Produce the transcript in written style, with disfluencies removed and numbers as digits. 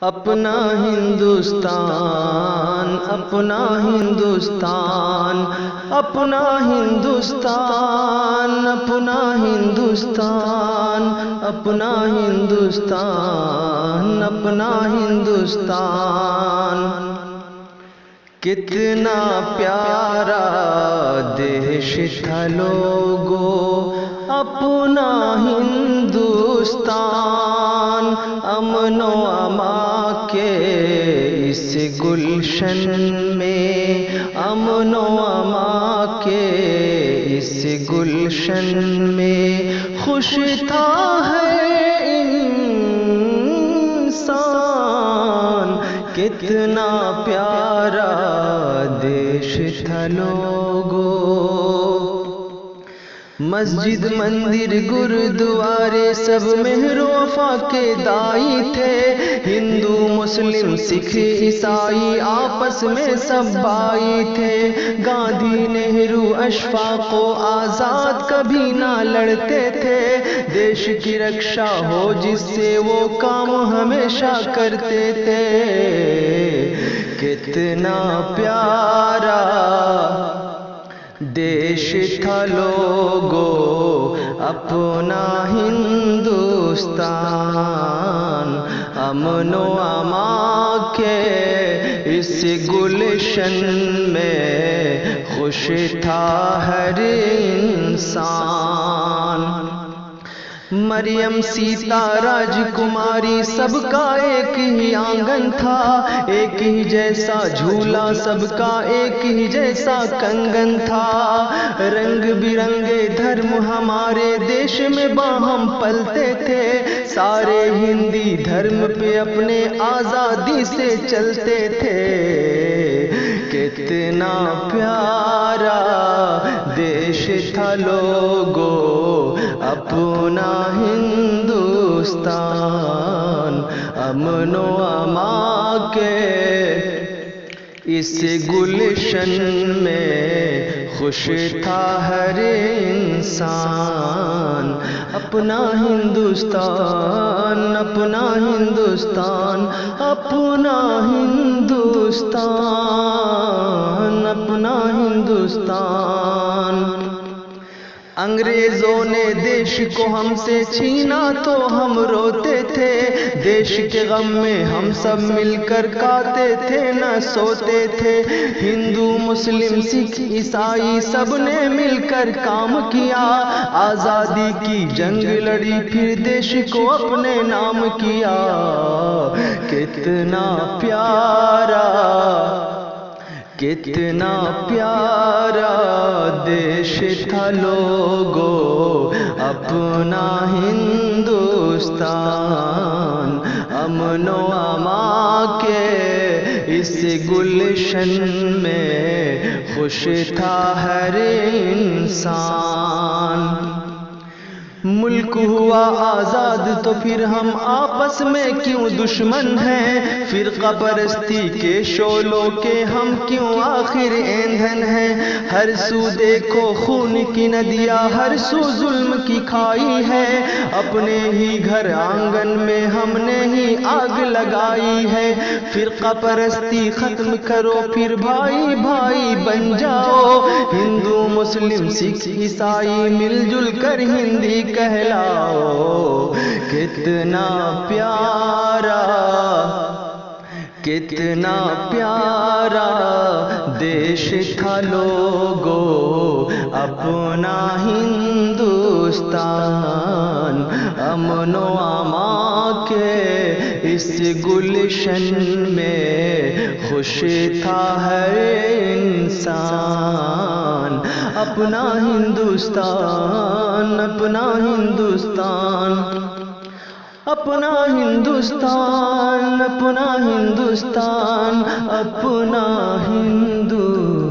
اپنا ہندوستان، اپنا ہندوستان، اپنا ہندوستان، اپنا ہندوستان، اپنا ہندوستان، اپنا ہندوستان، کتنا پیارا دیش تھا لوگو اپنا ہندوستان، امن و امان کے اس گلشن میں، امن و امان کے اس گلشن میں خوش تھا ہر انسان، کتنا پیارا دیش تھا لوگو۔ مسجد مندر گردوارے سب مہر و وفا کے دائی تھے، ہندو مسلم سکھ عیسائی آپس میں سب بھائی تھے، گاندھی نہرو اشفاق و آزاد کبھی نہ لڑتے تھے، دیش کی رکشا ہو جس سے وہ کام ہمیشہ کرتے تھے، کتنا پیارا دیش تھا لوگو اپنا ہندوستان، امن و امان کے اس گلشن میں خوش تھا ہر انسان، مریم سیتا راج کماری سب کا ایک ہی آنگن تھا، ایک ہی جیسا جھولا سب کا ایک ہی جیسا کنگن تھا، رنگ برنگے دھرم ہمارے دیش میں باہم پلتے تھے، سارے ہندی دھرم پہ اپنے آزادی سے چلتے تھے، کتنا پیارا دیش تھا لوگو اپنا ہندوستان، امن و امان کے اس گلشن میں خوش تھا ہر انسان، اپنا ہندوستان، اپنا ہندوستان، اپنا ہندوستان، اپنا ہندوستان، انگریزوں نے دیش کو ہم سے چھینا تو ہم روتے تھے، دیش کے غم میں ہم سب مل کر کھاتے تھے نہ سوتے تھے، ہندو مسلم سکھ عیسائی سب نے مل کر کام کیا، آزادی کی جنگ لڑی پھر دیش کو اپنے نام کیا، کتنا پیارا، کتنا پیارا دیش تھا لوگو اپنا ہندوستان، امن و امان کے اس گلشن میں خوش تھا ہر انسان، ملک ہوا آزاد تو پھر ہم آپس میں کیوں دشمن ہیں، فرقہ پرستی کے شعلوں کے ہم کیوں آخر ایندھن ہیں، ہر سو دیکھو خون کی ندیاں، ہر سو ظلم کی کھائی ہے، اپنے ہی گھر آنگن میں ہم نے ہی آگ لگائی ہے، فرقہ پرستی ختم کرو پھر بھائی بھائی بن جاؤ، ہندو مسلم سکھ عیسائی مل جل کر ہندی کہلاؤ، کتنا پیارا، کتنا پیارا دیش تھا لوگو اپنا ہندوستان، امن و امان کے اس گلشن میں خوش تھا ہر انسان، اپنا ہندوستان، اپنا ہندوستان، اپنا ہندوستان، اپنا ہندوستان، اپنا ہندوستان۔